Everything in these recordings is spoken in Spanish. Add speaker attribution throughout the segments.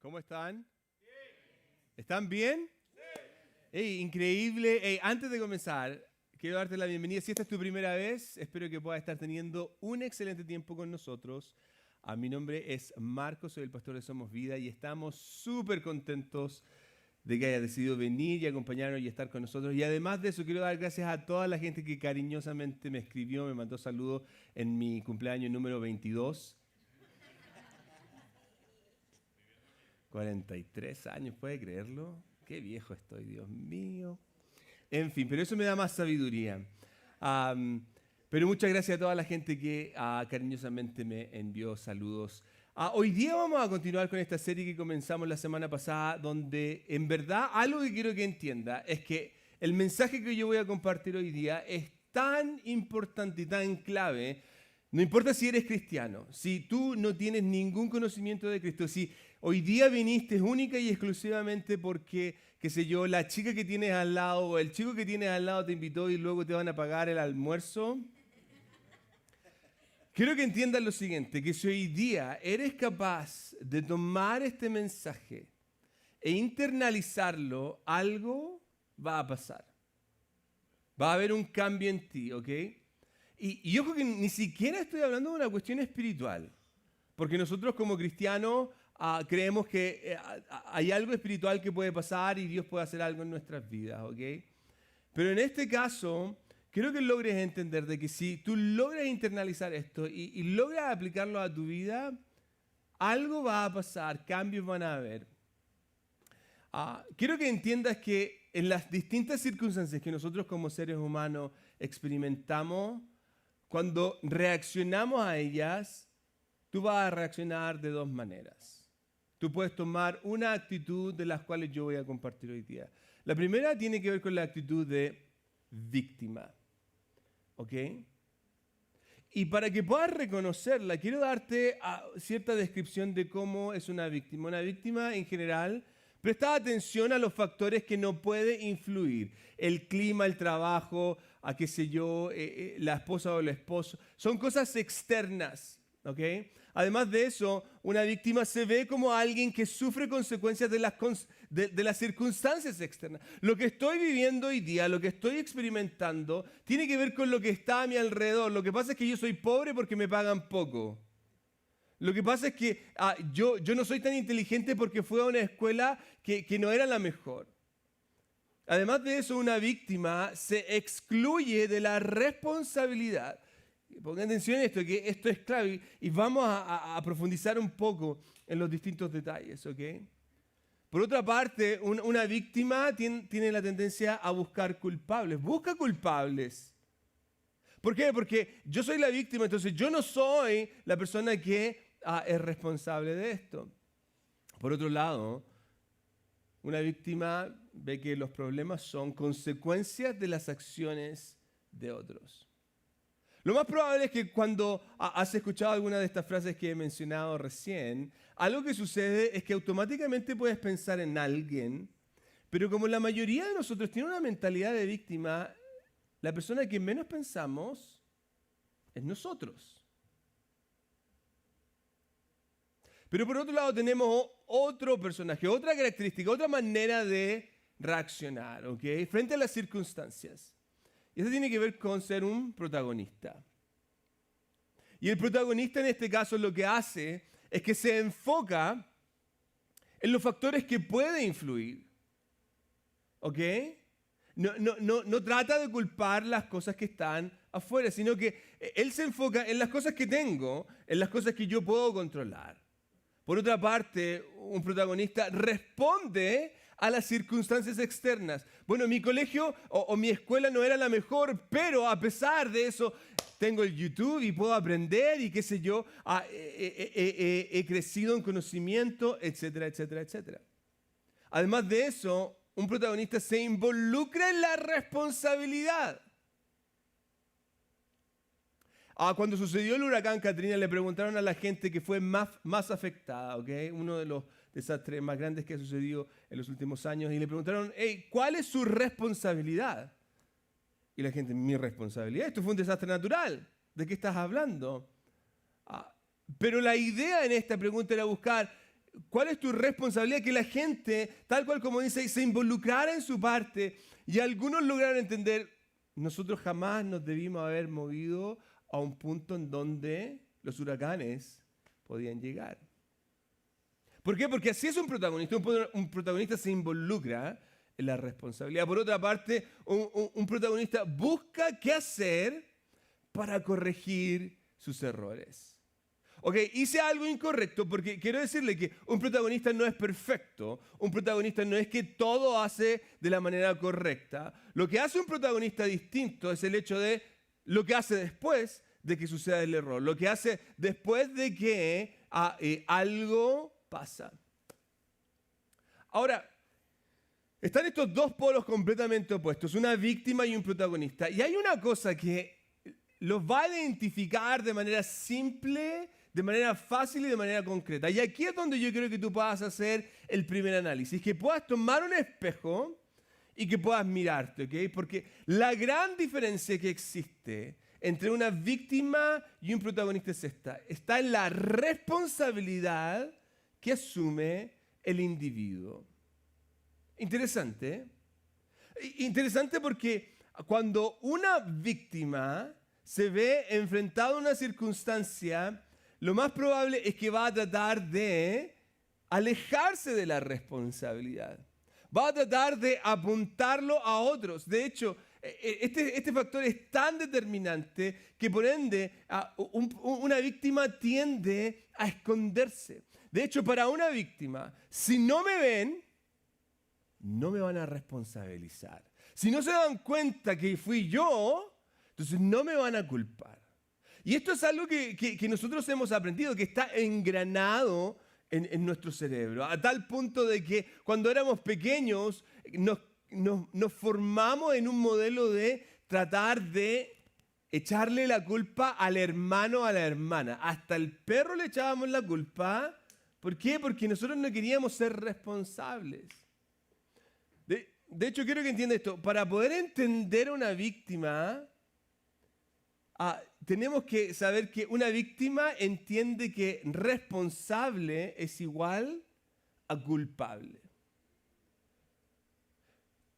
Speaker 1: ¿Cómo están? ¿Están bien? Hey, increíble. Hey, antes de comenzar, quiero darte la bienvenida. Si esta es tu primera vez, espero que puedas estar teniendo un excelente tiempo con nosotros. Mi nombre es Marcos, soy el pastor de Somos Vida y estamos súper contentos de que haya decidido venir y acompañarnos y estar con nosotros. Y además de eso, quiero dar gracias a toda la gente que cariñosamente me escribió, me mandó saludos en mi cumpleaños número 22. 43 años, ¿puede creerlo? Qué viejo estoy, Dios mío. En fin, pero eso me da más sabiduría. Pero muchas gracias a toda la gente que cariñosamente me envió saludos. Hoy día vamos a continuar con esta serie que comenzamos la semana pasada, donde en verdad algo que quiero que entienda es que el mensaje que yo voy a compartir hoy día es tan importante y tan clave. No importa si eres cristiano, si tú no tienes ningún conocimiento de Cristo, si hoy día viniste única y exclusivamente porque, qué sé yo, la chica que tienes al lado o el chico que tienes al lado te invitó y luego te van a pagar el almuerzo. Quiero que entiendas lo siguiente, que si hoy día eres capaz de tomar este mensaje e internalizarlo, algo va a pasar. Va a haber un cambio en ti, ¿ok? Y ojo que ni siquiera estoy hablando de una cuestión espiritual, porque nosotros como cristianos creemos que hay algo espiritual que puede pasar y Dios puede hacer algo en nuestras vidas, ¿ok? Pero en este caso, quiero que logres entender de que si tú logras internalizar esto y logras aplicarlo a tu vida, algo va a pasar, cambios van a haber. Quiero que entiendas que en las distintas circunstancias que nosotros como seres humanos experimentamos, cuando reaccionamos a ellas, tú vas a reaccionar de dos maneras. Tú puedes tomar una actitud de las cuales yo voy a compartir hoy día. La primera tiene que ver con la actitud de víctima. ¿Ok? Y para que puedas reconocerla, quiero darte cierta descripción de cómo es una víctima. Una víctima en general presta atención a los factores que no puede influir. El clima, el trabajo, qué sé yo, la esposa o el esposo. Son cosas externas, ¿ok? Además de eso, una víctima se ve como alguien que sufre consecuencias de las circunstancias externas. Lo que estoy viviendo hoy día, lo que estoy experimentando, tiene que ver con lo que está a mi alrededor. Lo que pasa es que yo soy pobre porque me pagan poco. Lo que pasa es que yo no soy tan inteligente porque fui a una escuela que no era la mejor. Además de eso, una víctima se excluye de la responsabilidad. Pongan atención a esto, que esto es clave y vamos a profundizar un poco en los distintos detalles, ¿ok? Por otra parte, una víctima tiene la tendencia a buscar culpables. Busca culpables. ¿Por qué? Porque yo soy la víctima, entonces yo no soy la persona que es responsable de esto. Por otro lado, una víctima ve que los problemas son consecuencias de las acciones de otros. Lo más probable es que cuando has escuchado alguna de estas frases que he mencionado recién, algo que sucede es que automáticamente puedes pensar en alguien, pero como la mayoría de nosotros tiene una mentalidad de víctima, la persona que menos pensamos es nosotros. Pero por otro lado tenemos otro personaje, otra característica, otra manera de reaccionar, ¿ok? Frente a las circunstancias. Y eso tiene que ver con ser un protagonista. Y el protagonista en este caso lo que hace es que se enfoca en los factores que puede influir. ¿Ok? No trata de culpar las cosas que están afuera, sino que él se enfoca en las cosas que tengo, en las cosas que yo puedo controlar. Por otra parte, un protagonista responde a las circunstancias externas. Bueno, mi colegio o mi escuela no era la mejor, pero a pesar de eso, tengo el YouTube y puedo aprender y qué sé yo, he crecido en conocimiento, etcétera, etcétera, etcétera. Además de eso, un protagonista se involucra en la responsabilidad. Cuando sucedió el huracán Katrina, le preguntaron a la gente que fue más afectada, ¿ok? Uno de los desastres más grandes que ha sucedido en los últimos años, y le preguntaron, hey, ¿cuál es su responsabilidad? Y la gente, mi responsabilidad, esto fue un desastre natural, ¿de qué estás hablando? Pero la idea en esta pregunta era buscar ¿Cuál es tu responsabilidad? Que la gente, tal cual como dice, se involucrara en su parte. Y algunos lograron entender, nosotros jamás nos debimos haber movido a un punto en donde los huracanes podían llegar. ¿Por qué? Porque así es un protagonista. Un protagonista se involucra en la responsabilidad. Por otra parte, un protagonista busca qué hacer para corregir sus errores. Ok, hice algo incorrecto porque quiero decirle que un protagonista no es perfecto. Un protagonista no es que todo hace de la manera correcta. Lo que hace un protagonista distinto es el hecho de lo que hace después de que suceda el error. Lo que hace después de que algo pasa. Ahora, están estos dos polos completamente opuestos, una víctima y un protagonista. Y hay una cosa que los va a identificar de manera simple, de manera fácil y de manera concreta. Y aquí es donde yo creo que tú puedas hacer el primer análisis, que puedas tomar un espejo y que puedas mirarte, ¿ok? Porque la gran diferencia que existe entre una víctima y un protagonista es esta. Está en la responsabilidad que asume el individuo. Interesante, ¿eh? Interesante porque cuando una víctima se ve enfrentada a una circunstancia, lo más probable es que va a tratar de alejarse de la responsabilidad. Va a tratar de apuntarlo a otros. De hecho, este factor es tan determinante que por ende una víctima tiende a esconderse. De hecho, para una víctima, si no me ven, no me van a responsabilizar. Si no se dan cuenta que fui yo, entonces no me van a culpar. Y esto es algo que nosotros hemos aprendido, que está engranado en nuestro cerebro, a tal punto de que cuando éramos pequeños nos formamos en un modelo de tratar de echarle la culpa al hermano o a la hermana. Hasta el perro le echábamos la culpa. ¿Por qué? Porque nosotros no queríamos ser responsables. De hecho, quiero que entienda esto. Para poder entender a una víctima, tenemos que saber que una víctima entiende que responsable es igual a culpable.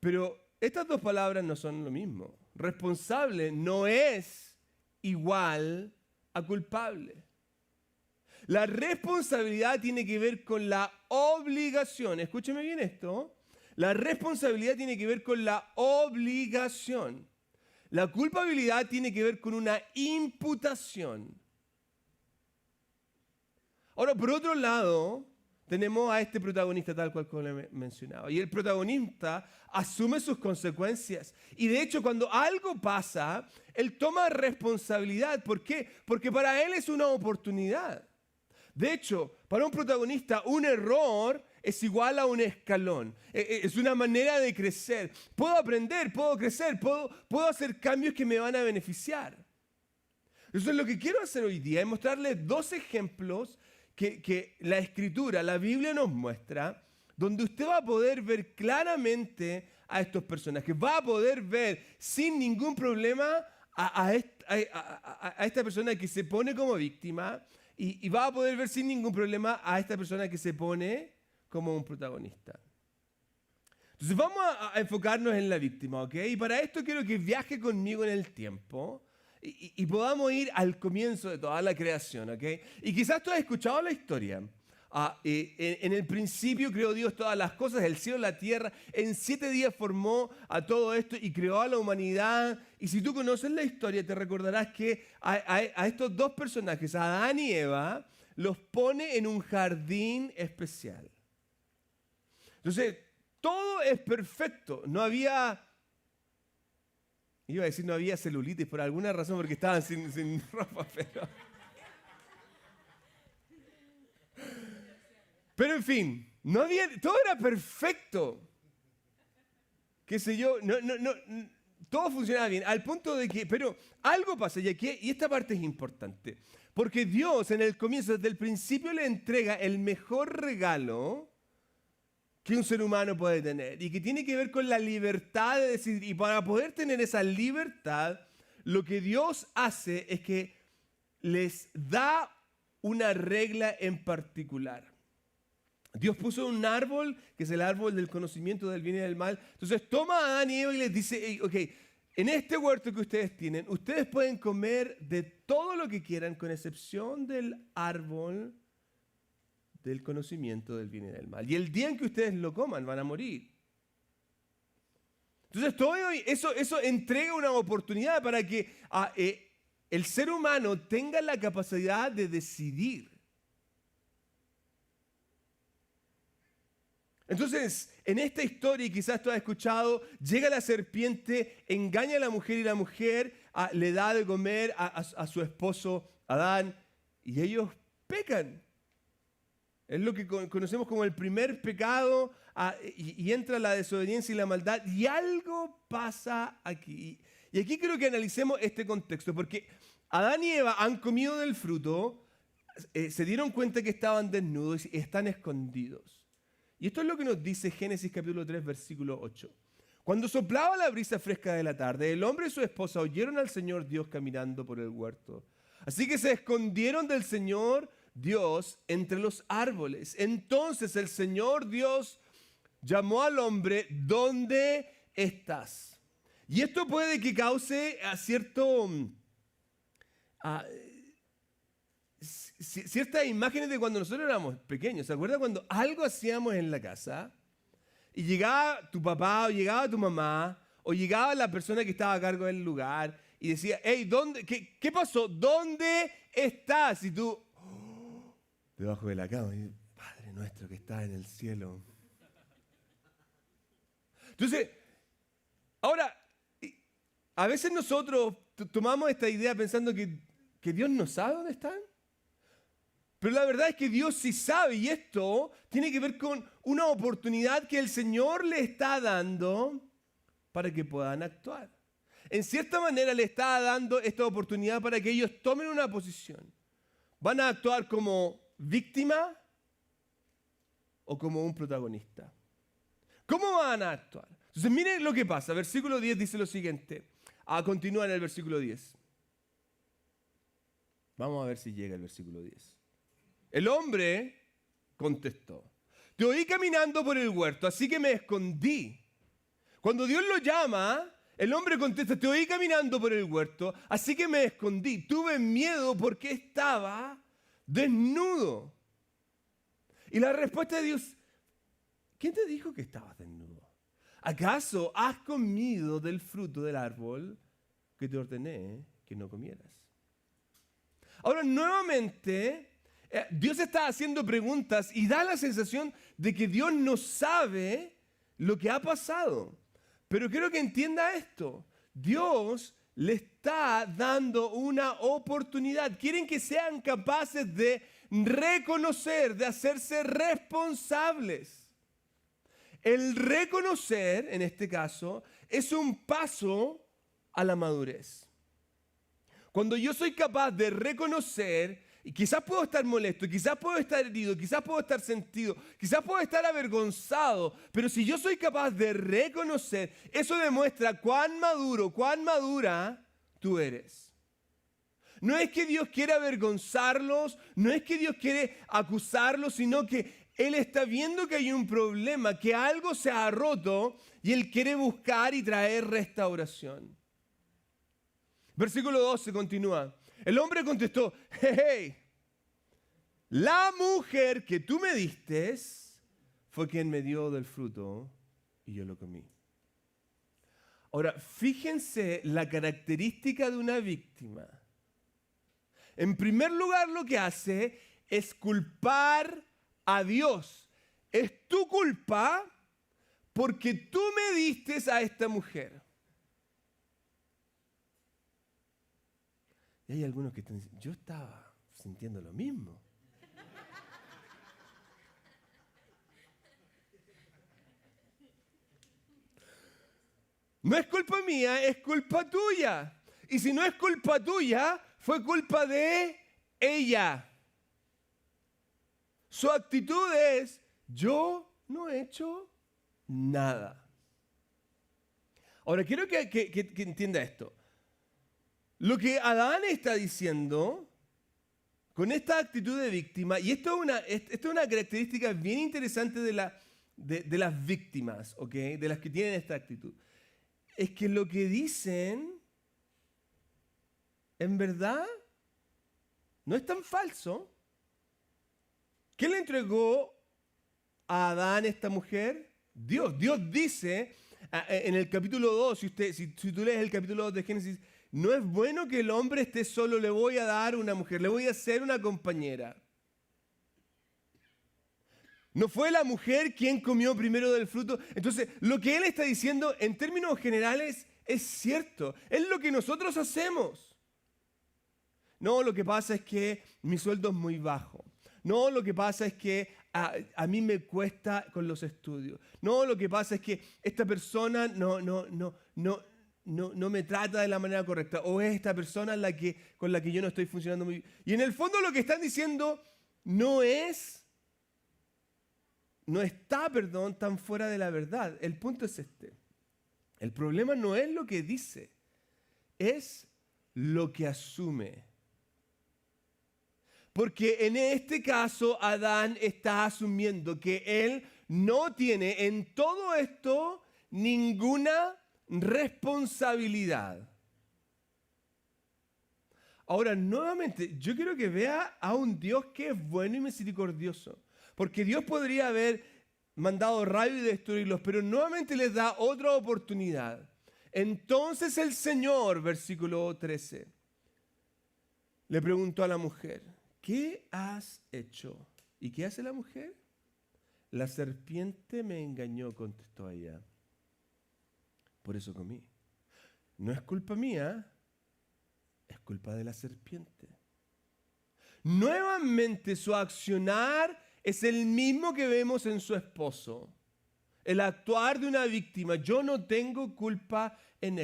Speaker 1: Pero estas dos palabras no son lo mismo. Responsable no es igual a culpable. La responsabilidad tiene que ver con la obligación. Escúcheme bien esto. La responsabilidad tiene que ver con la obligación. La culpabilidad tiene que ver con una imputación. Ahora, por otro lado, tenemos a este protagonista tal cual como le mencionaba. Y el protagonista asume sus consecuencias. Y de hecho, cuando algo pasa, él toma responsabilidad. ¿Por qué? Porque para él es una oportunidad. De hecho, para un protagonista, un error es igual a un escalón. Es una manera de crecer. Puedo aprender, puedo crecer, puedo hacer cambios que me van a beneficiar. Eso es lo que quiero hacer hoy día, es mostrarles dos ejemplos que la Escritura, la Biblia nos muestra, donde usted va a poder ver claramente a estos personajes. Va a poder ver sin ningún problema a esta persona que se pone como víctima y va a poder ver sin ningún problema a esta persona que se pone como un protagonista. Entonces vamos a enfocarnos en la víctima, ¿ok? Y para esto quiero que viaje conmigo en el tiempo y podamos ir al comienzo de toda la creación, ¿ok? Y quizás tú has escuchado la historia. En el principio creó Dios todas las cosas, el cielo y la tierra. En 7 días formó a todo esto y creó a la humanidad. Y si tú conoces la historia, te recordarás que a estos dos personajes, a Adán y Eva, los pone en un jardín especial. Entonces, todo es perfecto. No había, iba a decir no había celulitis por alguna razón, porque estaban sin ropa, pero en fin, no había, todo era perfecto. Qué sé yo, todo funcionaba bien, al punto de que, pero algo pasa, y esta parte es importante, porque Dios en el comienzo, desde el principio, le entrega el mejor regalo que un ser humano puede tener y que tiene que ver con la libertad de decidir. Y para poder tener esa libertad, lo que Dios hace es que les da una regla en particular. Dios puso un árbol, que es el árbol del conocimiento del bien y del mal. Entonces toma a Adán y Eva y les dice, hey, ok, en este huerto que ustedes tienen, ustedes pueden comer de todo lo que quieran, con excepción del árbol del conocimiento del bien y del mal. Y el día en que ustedes lo coman, van a morir. Entonces todo eso entrega una oportunidad para que el ser humano tenga la capacidad de decidir. Entonces, en esta historia, y quizás tú has escuchado, llega la serpiente, engaña a la mujer y la mujer le da de comer a su esposo Adán y ellos pecan. Es lo que conocemos como el primer pecado y entra la desobediencia y la maldad y algo pasa aquí. Y aquí quiero que analicemos este contexto porque Adán y Eva han comido del fruto, se dieron cuenta que estaban desnudos y están escondidos. Y esto es lo que nos dice Génesis capítulo 3, versículo 8. Cuando soplaba la brisa fresca de la tarde, el hombre y su esposa oyeron al Señor Dios caminando por el huerto. Así que se escondieron del Señor Dios entre los árboles. Entonces el Señor Dios llamó al hombre, ¿dónde estás? Y esto puede que cause ciertas imágenes de cuando nosotros éramos pequeños. ¿Se acuerdan cuando algo hacíamos en la casa y llegaba tu papá o llegaba tu mamá o llegaba la persona que estaba a cargo del lugar y decía, hey, ¿qué pasó? ¿Dónde estás? Y tú, debajo de la cama, y, Padre nuestro que estás en el cielo. Entonces, ahora, a veces nosotros tomamos esta idea pensando que Dios no sabe dónde están. Pero la verdad es que Dios sí sabe, y esto tiene que ver con una oportunidad que el Señor le está dando para que puedan actuar. En cierta manera le está dando esta oportunidad para que ellos tomen una posición. ¿Van a actuar como víctima o como un protagonista? ¿Cómo van a actuar? Entonces miren lo que pasa. Versículo 10 dice lo siguiente. Continúa en el versículo 10. Vamos a ver si llega el versículo 10. El hombre contestó, te oí caminando por el huerto, así que me escondí. Cuando Dios lo llama, el hombre contesta, te oí caminando por el huerto, así que me escondí. Tuve miedo porque estaba desnudo. Y la respuesta de Dios, ¿quién te dijo que estabas desnudo? ¿Acaso has comido del fruto del árbol que te ordené que no comieras? Ahora, nuevamente, Dios está haciendo preguntas y da la sensación de que Dios no sabe lo que ha pasado. Pero quiero que entienda esto. Dios le está dando una oportunidad. Quieren que sean capaces de reconocer, de hacerse responsables. El reconocer, en este caso, es un paso a la madurez. Cuando yo soy capaz de reconocer, y quizás puedo estar molesto, quizás puedo estar herido, quizás puedo estar sentido, quizás puedo estar avergonzado, pero si yo soy capaz de reconocer, eso demuestra cuán maduro, cuán madura tú eres. No es que Dios quiere avergonzarlos, no es que Dios quiere acusarlos, sino que Él está viendo que hay un problema, que algo se ha roto y Él quiere buscar y traer restauración. Versículo 12 continúa. El hombre contestó, hey, la mujer que tú me diste fue quien me dio del fruto y yo lo comí. Ahora, fíjense la característica de una víctima. En primer lugar, lo que hace es culpar a Dios. Es tu culpa porque tú me diste a esta mujer. Y hay algunos que están diciendo, yo estaba sintiendo lo mismo. No es culpa mía, es culpa tuya. Y si no es culpa tuya, fue culpa de ella. Su actitud es, yo no he hecho nada. Ahora, quiero que entienda esto. Lo que Adán está diciendo, con esta actitud de víctima, y esto es una característica bien interesante de las víctimas, ¿ok? De las que tienen esta actitud, es que lo que dicen, en verdad, no es tan falso. ¿Quién le entregó a Adán esta mujer? Dios. Dios dice en el capítulo 2, si tú lees el capítulo 2 de Génesis, no es bueno que el hombre esté solo, le voy a dar una mujer, le voy a hacer una compañera. ¿No fue la mujer quien comió primero del fruto? Entonces, lo que él está diciendo en términos generales es cierto. Es lo que nosotros hacemos. No, lo que pasa es que mi sueldo es muy bajo. No, lo que pasa es que a mí me cuesta con los estudios. No, lo que pasa es que esta persona no me trata de la manera correcta. O es esta persona con la que yo no estoy funcionando muy bien. Y en el fondo lo que están diciendo no está tan fuera de la verdad. El punto es este. El problema no es lo que dice, es lo que asume. Porque en este caso Adán está asumiendo que él no tiene en todo esto ninguna responsabilidad. Ahora, nuevamente, yo quiero que vea a un Dios que es bueno y misericordioso. Porque Dios podría haber mandado rayo y destruirlos, pero nuevamente les da otra oportunidad. Entonces el Señor, versículo 13, le preguntó a la mujer, ¿qué has hecho? ¿Y qué hace la mujer? La serpiente me engañó, contestó ella. Por eso comí. No es culpa mía, es culpa de la serpiente. Nuevamente su accionar es el mismo que vemos en su esposo. El actuar de una víctima. Yo no tengo culpa en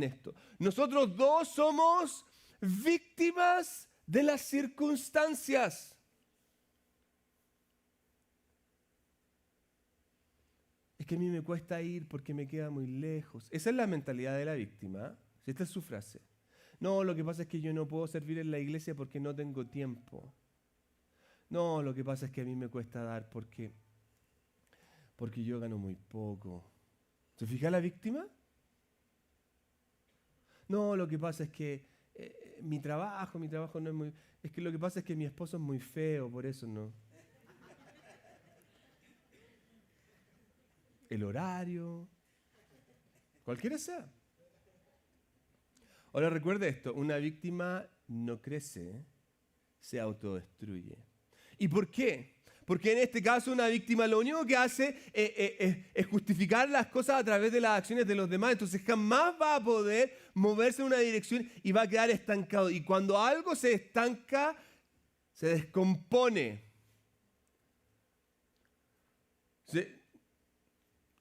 Speaker 1: esto. Nosotros dos somos víctimas de las circunstancias. Es que a mí me cuesta ir porque me queda muy lejos. Esa es la mentalidad de la víctima. Esta es su frase. No, lo que pasa es que yo no puedo servir en la iglesia porque no tengo tiempo. No, lo que pasa es que a mí me cuesta dar porque yo gano muy poco. ¿Se fija la víctima? No, lo que pasa es que mi trabajo no es muy... Es que lo que pasa es que mi esposo es muy feo, por eso no. El horario, cualquiera sea. Ahora recuerde esto, una víctima no crece, se autodestruye. ¿Y por qué? Porque en este caso una víctima lo único que hace es justificar las cosas a través de las acciones de los demás. Entonces jamás va a poder moverse en una dirección y va a quedar estancado. Y cuando algo se estanca, se descompone.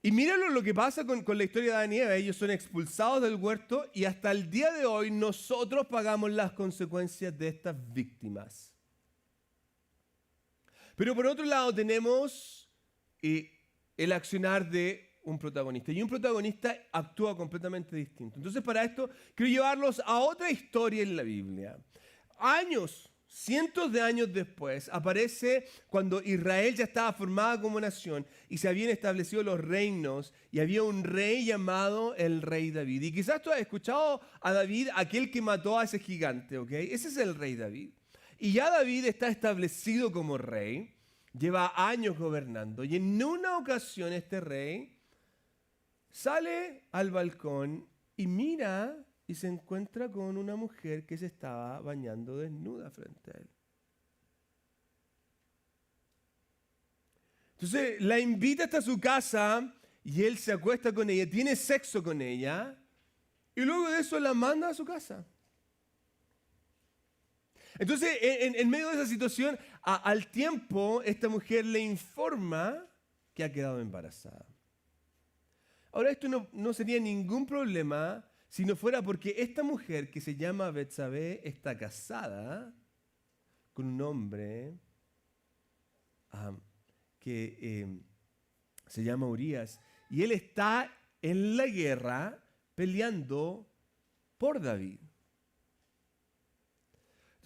Speaker 1: Y mírenlo lo que pasa con la historia de Adán y Eva. Ellos son expulsados del huerto y hasta el día de hoy nosotros pagamos las consecuencias de estas víctimas. Pero por otro lado tenemos el accionar de un protagonista. Y un protagonista actúa completamente distinto. Entonces para esto quiero llevarlos a otra historia en la Biblia. Cientos de años después, aparece cuando Israel ya estaba formada como nación y se habían establecido los reinos y había un rey llamado el rey David. Y quizás tú has escuchado a David, aquel que mató a ese gigante, ¿ok? Ese es el rey David. Y ya David está establecido como rey, lleva años gobernando. Y en una ocasión este rey sale al balcón y mira y se encuentra con una mujer que se estaba bañando desnuda frente a él. Entonces la invita hasta su casa y él se acuesta con ella, tiene sexo con ella y luego de eso la manda a su casa. Entonces, en medio de esa situación, al tiempo, esta mujer le informa que ha quedado embarazada. Ahora, esto no sería ningún problema si no fuera porque esta mujer, que se llama Betsabé, está casada con un hombre que se llama Urías, y él está en la guerra peleando por David.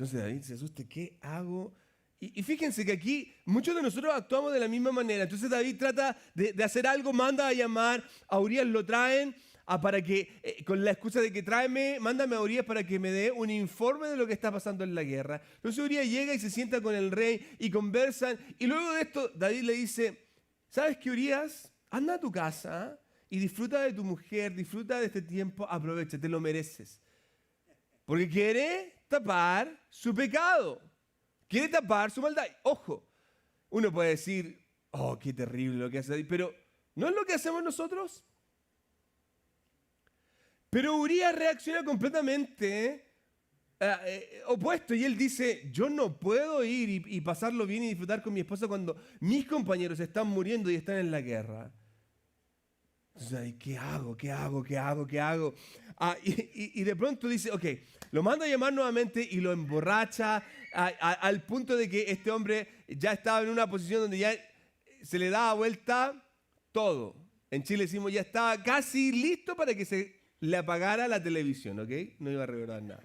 Speaker 1: Entonces David se asusta, ¿qué hago? Y fíjense que aquí muchos de nosotros actuamos de la misma manera. Entonces David trata de hacer algo, manda a llamar, a Urías lo traen para que, con la excusa de que mándame a Urías para que me dé un informe de lo que está pasando en la guerra. Entonces Urías llega y se sienta con el rey y conversan. Y luego de esto David le dice, ¿sabes qué, Urías? Anda a tu casa y disfruta de tu mujer, disfruta de este tiempo, aprovecha, te lo mereces. Porque quiere tapar su pecado. Quiere tapar su maldad. Ojo, uno puede decir, oh, qué terrible lo que hace David, pero ¿no es lo que hacemos nosotros? Pero Urías reacciona completamente opuesto y él dice, yo no puedo ir y pasarlo bien y disfrutar con mi esposa cuando mis compañeros están muriendo y están en la guerra. Entonces, ¿qué hago? ¿Qué hago? ¿Qué hago? ¿Qué hago? Y de pronto dice, ok, lo manda a llamar nuevamente y lo emborracha al punto de que este hombre ya estaba en una posición donde ya se le daba vuelta todo. En Chile decimos, ya estaba casi listo para que se le apagara la televisión, ¿ok? No iba a recordar nada.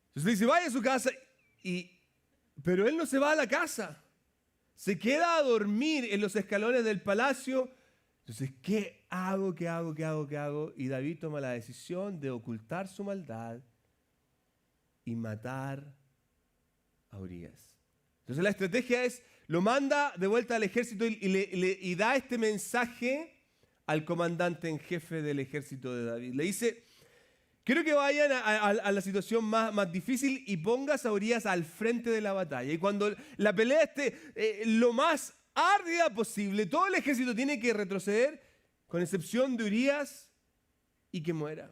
Speaker 1: Entonces dice, vaya a su casa, pero él no se va a la casa. Se queda a dormir en los escalones del palacio. Entonces, ¿qué hago? ¿Qué hago? ¿Qué hago? ¿Qué hago? Y David toma la decisión de ocultar su maldad y matar a Urías. Entonces la estrategia es, lo manda de vuelta al ejército y da este mensaje al comandante en jefe del ejército de David. Le dice, quiero que vayan a la situación más difícil y pongas a Urías al frente de la batalla. Y cuando la pelea esté lo más ardida posible, todo el ejército tiene que retroceder, con excepción de Urías, y que muera.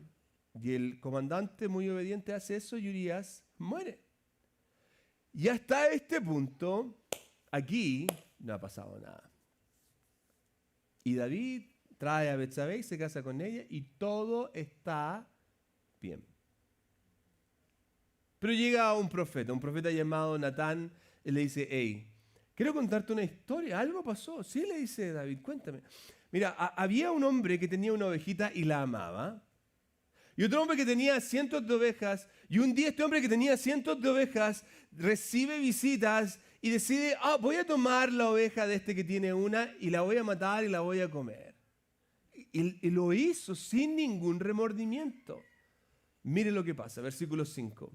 Speaker 1: Y el comandante muy obediente hace eso y Urías muere. Y hasta este punto, aquí no ha pasado nada. Y David trae a Betsabé y se casa con ella y todo está bien. Pero llega un profeta llamado Natán, y le dice, hey, quiero contarte una historia, algo pasó. Sí, le dice David, cuéntame. Mira, había un hombre que tenía una ovejita y la amaba. Y otro hombre que tenía cientos de ovejas. Y un día este hombre que tenía cientos de ovejas recibe visitas y decide, voy a tomar la oveja de este que tiene una y la voy a matar y la voy a comer. Y lo hizo sin ningún remordimiento. Mire lo que pasa, versículo 5,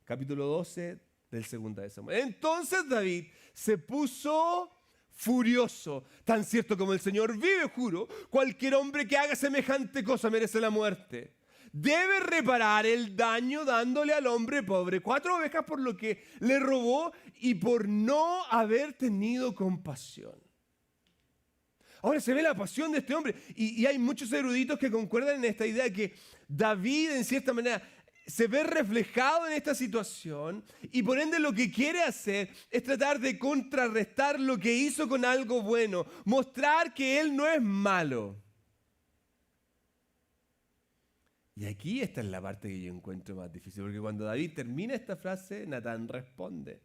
Speaker 1: capítulo 12 del 2 de Samuel. Entonces David se puso furioso. Tan cierto como el Señor vive, juro, cualquier hombre que haga semejante cosa merece la muerte. Debe reparar el daño dándole al hombre pobre 4 ovejas por lo que le robó y por no haber tenido compasión. Ahora se ve la pasión de este hombre y hay muchos eruditos que concuerdan en esta idea que David en cierta manera se ve reflejado en esta situación y por ende lo que quiere hacer es tratar de contrarrestar lo que hizo con algo bueno, mostrar que él no es malo. Y aquí esta es la parte que yo encuentro más difícil, porque cuando David termina esta frase, Natán responde.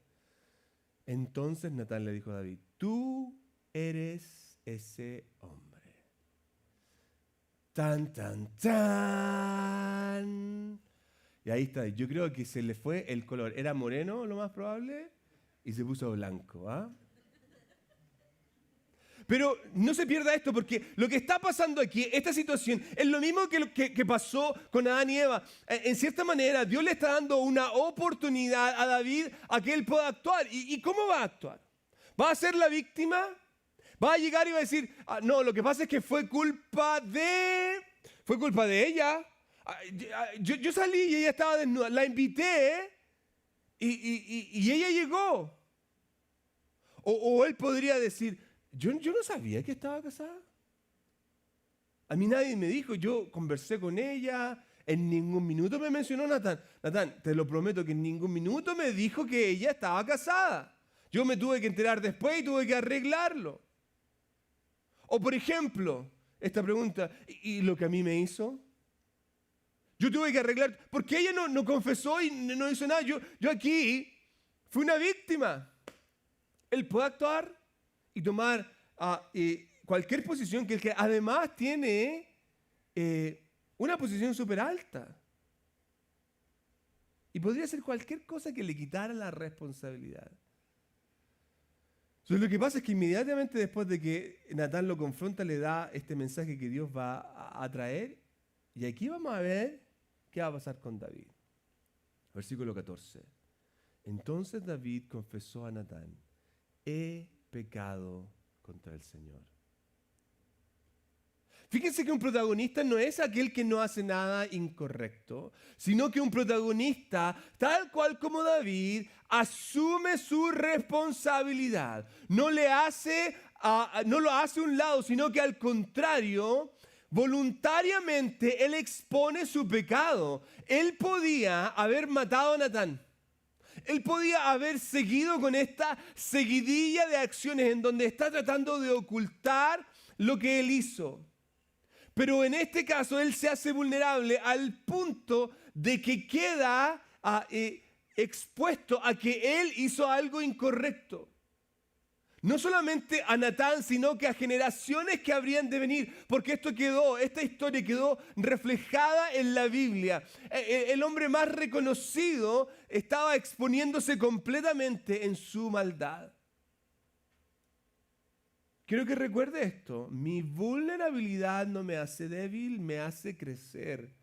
Speaker 1: Entonces Natán le dijo a David, tú eres ese hombre. Tan, tan, tan. Y ahí está, yo creo que se le fue el color. Era moreno, lo más probable, y se puso blanco, ¿ah? Pero no se pierda esto, porque lo que está pasando aquí, esta situación, es lo mismo que pasó con Adán y Eva. En cierta manera, Dios le está dando una oportunidad a David a que él pueda actuar. ¿Y cómo va a actuar? ¿Va a ser la víctima? ¿Va a llegar y va a decir, no, lo que pasa es que fue culpa de ella? Yo salí y ella estaba desnuda, la invité y ella llegó. O él podría decir, yo no sabía que estaba casada. A mí nadie me dijo, yo conversé con ella, en ningún minuto me mencionó Natán. Natán, te lo prometo que en ningún minuto me dijo que ella estaba casada. Yo me tuve que enterar después y tuve que arreglarlo. O por ejemplo, esta pregunta, ¿y lo que a mí me hizo? Yo tuve que arreglar, porque ella no confesó y no hizo nada. Yo aquí fui una víctima. Él puede actuar y tomar cualquier posición que además tiene una posición súper alta. Y podría ser cualquier cosa que le quitara la responsabilidad. Entonces, lo que pasa es que inmediatamente después de que Natán lo confronta, le da este mensaje que Dios va a traer. Y aquí vamos a ver qué va a pasar con David. Versículo 14. Entonces David confesó a Natán: he pecado contra el Señor. Fíjense que un protagonista no es aquel que no hace nada incorrecto, sino que un protagonista, tal cual como David, asume su responsabilidad. No lo hace a un lado, sino que al contrario, voluntariamente él expone su pecado. Él podía haber matado a Natán. Él podía haber seguido con esta seguidilla de acciones en donde está tratando de ocultar lo que él hizo. Pero en este caso él se hace vulnerable al punto de que queda expuesto a que él hizo algo incorrecto. No solamente a Natán, sino que a generaciones que habrían de venir, porque esta historia quedó reflejada en la Biblia. El hombre más reconocido estaba exponiéndose completamente en su maldad. Quiero que recuerde esto: mi vulnerabilidad no me hace débil, me hace crecer.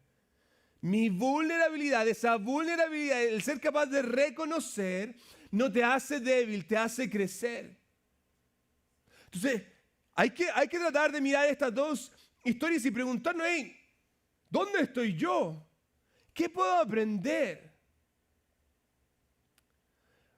Speaker 1: Mi vulnerabilidad, esa vulnerabilidad, el ser capaz de reconocer, no te hace débil, te hace crecer. Entonces, hay que tratar de mirar estas dos historias y preguntarnos: hey, ¿dónde estoy yo? ¿Qué puedo aprender?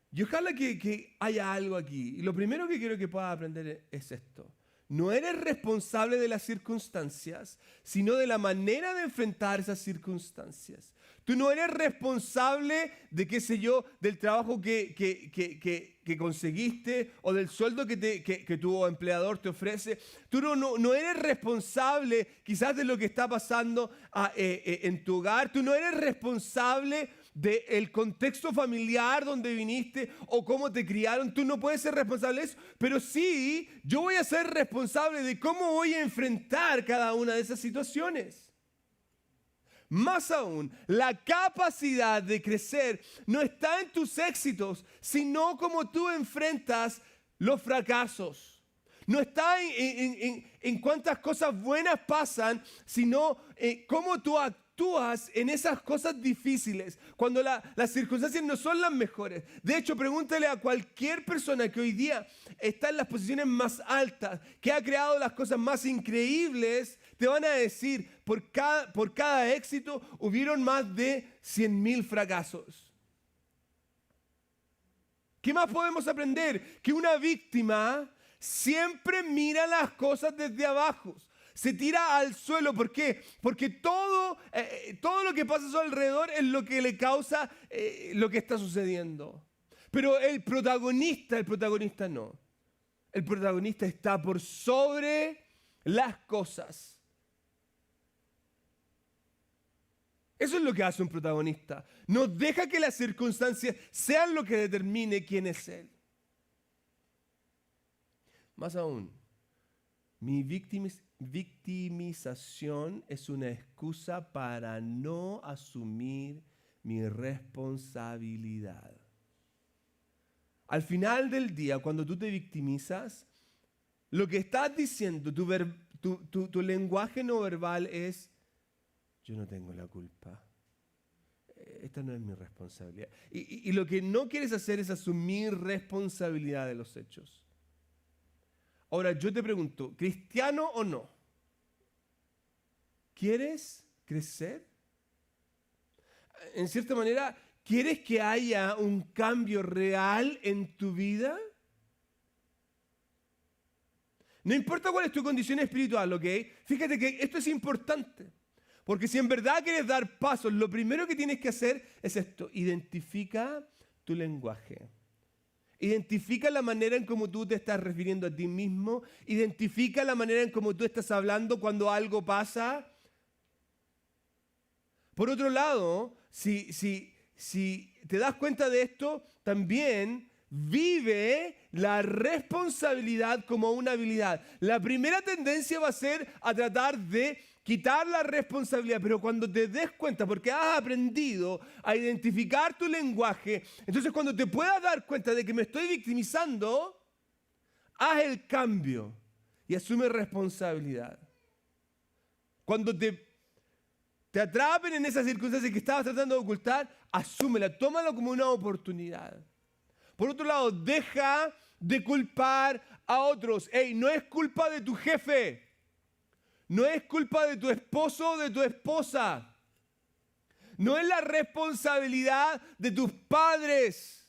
Speaker 1: Y ojalá que haya algo aquí. Y lo primero que quiero que puedas aprender es esto: no eres responsable de las circunstancias, sino de la manera de enfrentar esas circunstancias. Tú no eres responsable de, qué sé yo, del trabajo que conseguiste o del sueldo que tu empleador te ofrece. Tú no eres responsable quizás de lo que está pasando en tu hogar. Tú no eres responsable del contexto familiar donde viniste o cómo te criaron. Tú no puedes ser responsable de eso, pero sí, yo voy a ser responsable de cómo voy a enfrentar cada una de esas situaciones. Más aún, la capacidad de crecer no está en tus éxitos, sino cómo tú enfrentas los fracasos. No está en cuántas cosas buenas pasan, sino cómo tú actúas en esas cosas difíciles, cuando las circunstancias no son las mejores. De hecho, pregúntale a cualquier persona que hoy día está en las posiciones más altas, que ha creado las cosas más increíbles, te van a decir: por cada éxito hubieron más de 100,000 fracasos. ¿Qué más podemos aprender? Que una víctima siempre mira las cosas desde abajo. Se tira al suelo. ¿Por qué? Porque todo lo que pasa a su alrededor es lo que le causa lo que está sucediendo. Pero el protagonista no. El protagonista está por sobre las cosas. Eso es lo que hace un protagonista. No deja que las circunstancias sean lo que determine quién es él. Más aún, mi victimización es una excusa para no asumir mi responsabilidad. Al final del día, cuando tú te victimizas, lo que estás diciendo, tu lenguaje no verbal es: yo no tengo la culpa. Esta no es mi responsabilidad. Y lo que no quieres hacer es asumir responsabilidad de los hechos. Ahora, yo te pregunto, ¿cristiano o no? ¿Quieres crecer? En cierta manera, ¿quieres que haya un cambio real en tu vida? No importa cuál es tu condición espiritual, ¿ok? Fíjate que esto es importante. Porque si en verdad quieres dar pasos, lo primero que tienes que hacer es esto: identifica tu lenguaje. Identifica la manera en cómo tú te estás refiriendo a ti mismo. Identifica la manera en cómo tú estás hablando cuando algo pasa. Por otro lado, si te das cuenta de esto, también vive la responsabilidad como una habilidad. La primera tendencia va a ser a tratar de quitar la responsabilidad, pero cuando te des cuenta, porque has aprendido a identificar tu lenguaje, entonces cuando te puedas dar cuenta de que me estoy victimizando, haz el cambio y asume responsabilidad. Cuando te atrapen en esas circunstancias que estabas tratando de ocultar, asúmela, tómalo como una oportunidad. Por otro lado, deja de culpar a otros. Ey, no es culpa de tu jefe. No es culpa de tu esposo o de tu esposa. No es la responsabilidad de tus padres.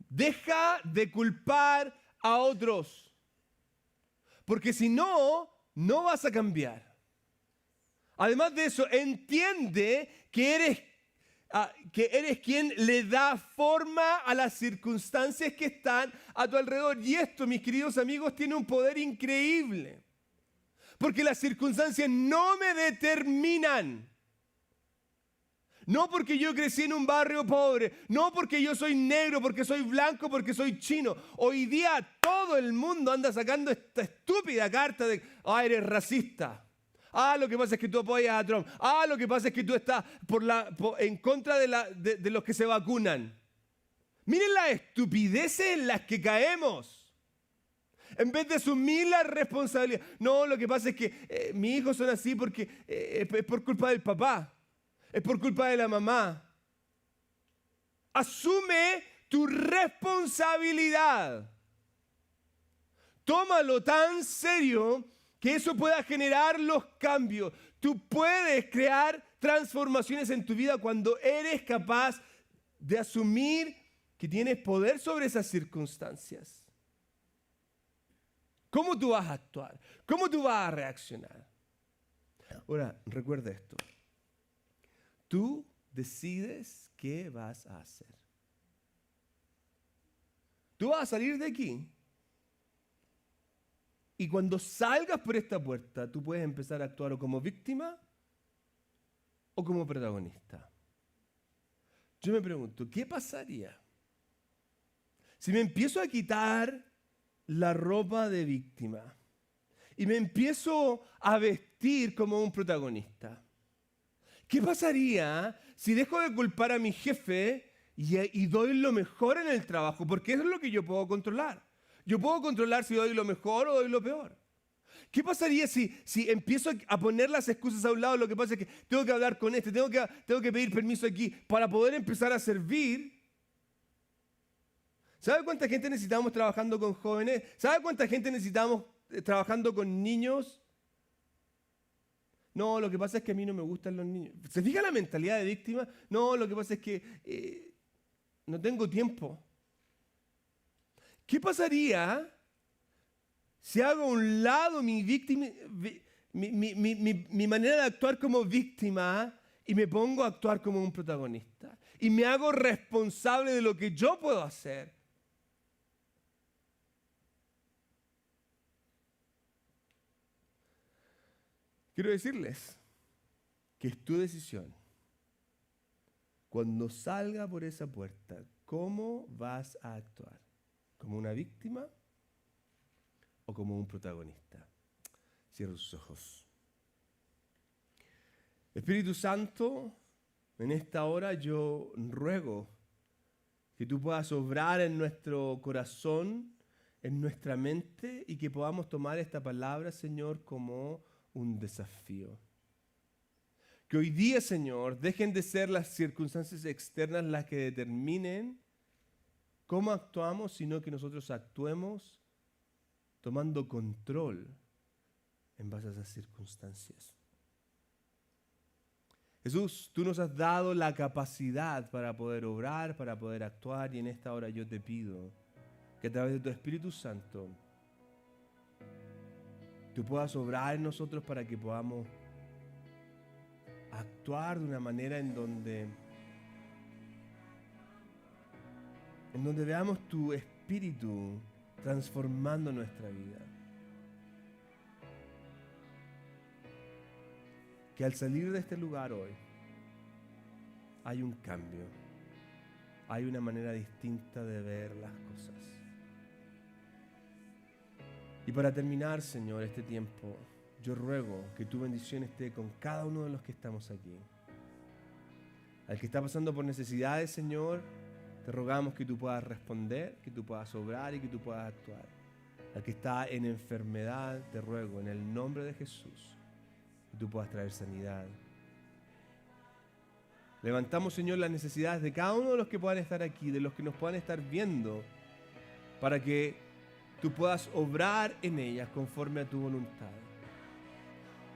Speaker 1: Deja de culpar a otros. Porque si no, no vas a cambiar. Además de eso, entiende que eres quien le da forma a las circunstancias que están a tu alrededor. Y esto, mis queridos amigos, tiene un poder increíble. Porque las circunstancias no me determinan. No porque yo crecí en un barrio pobre, no porque yo soy negro, porque soy blanco, porque soy chino. Hoy día todo el mundo anda sacando esta estúpida carta de, eres racista. Lo que pasa es que tú apoyas a Trump. Lo que pasa es que tú estás en contra de los que se vacunan. Miren las estupideces en las que caemos. En vez de asumir la responsabilidad. No, lo que pasa es que mis hijos son así porque es por culpa del papá. Es por culpa de la mamá. Asume tu responsabilidad. Tómalo tan serio que eso pueda generar los cambios. Tú puedes crear transformaciones en tu vida cuando eres capaz de asumir que tienes poder sobre esas circunstancias. ¿Cómo tú vas a actuar? ¿Cómo tú vas a reaccionar? Ahora, recuerda esto. Tú decides qué vas a hacer. Tú vas a salir de aquí. Y cuando salgas por esta puerta, tú puedes empezar a actuar o como víctima o como protagonista. Yo me pregunto, ¿qué pasaría si me empiezo a quitar la ropa de víctima y me empiezo a vestir como un protagonista? ¿Qué pasaría si dejo de culpar a mi jefe y doy lo mejor en el trabajo? Porque eso es lo que yo puedo controlar. Yo puedo controlar si doy lo mejor o doy lo peor. ¿Qué pasaría si empiezo a poner las excusas a un lado? Lo que pasa es que tengo que hablar con tengo que pedir permiso aquí para poder empezar a servir. ¿Sabe cuánta gente necesitamos trabajando con jóvenes? ¿Sabe cuánta gente necesitamos trabajando con niños? No, lo que pasa es que a mí no me gustan los niños. ¿Se fija la mentalidad de víctima? No, lo que pasa es que no tengo tiempo. ¿Qué pasaría si hago a un lado mi manera de actuar como víctima y me pongo a actuar como un protagonista? Y me hago responsable de lo que yo puedo hacer. Quiero decirles que es tu decisión. Cuando salga por esa puerta, ¿cómo vas a actuar? ¿Como una víctima o como un protagonista? Cierra tus ojos. Espíritu Santo, en esta hora yo ruego que tú puedas obrar en nuestro corazón, en nuestra mente, y que podamos tomar esta palabra, Señor, como un desafío. Que hoy día, Señor, dejen de ser las circunstancias externas las que determinen cómo actuamos, sino que nosotros actuemos tomando control en base a esas circunstancias. Jesús, tú nos has dado la capacidad para poder obrar, para poder actuar, y en esta hora yo te pido que a través de tu Espíritu Santo tú puedas obrar en nosotros para que podamos actuar de una manera en donde veamos tu Espíritu transformando nuestra vida. Que al salir de este lugar hoy, hay un cambio. Hay una manera distinta de ver las cosas. Y para terminar, Señor, este tiempo, yo ruego que tu bendición esté con cada uno de los que estamos aquí. Al que está pasando por necesidades, Señor, te rogamos que tú puedas responder, que tú puedas obrar y que tú puedas actuar. Al que está en enfermedad, te ruego en el nombre de Jesús que tú puedas traer sanidad. Levantamos, Señor, las necesidades de cada uno de los que puedan estar aquí, de los que nos puedan estar viendo, para que tú puedas obrar en ellas conforme a tu voluntad.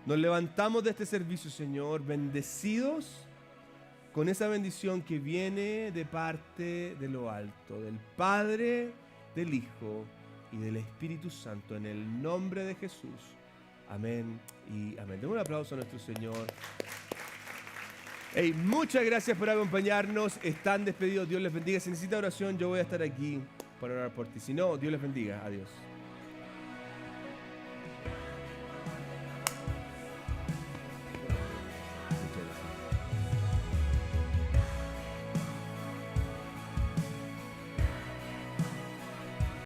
Speaker 1: Nos levantamos de este servicio, Señor, bendecidos con esa bendición que viene de parte de lo alto, del Padre, del Hijo y del Espíritu Santo, en el nombre de Jesús. Amén y amén. Demos un aplauso a nuestro Señor. Hey, muchas gracias por acompañarnos. Están despedidos. Dios les bendiga. Si necesita oración, yo voy a estar aquí para orar por ti. Si no, Dios les bendiga. Adiós.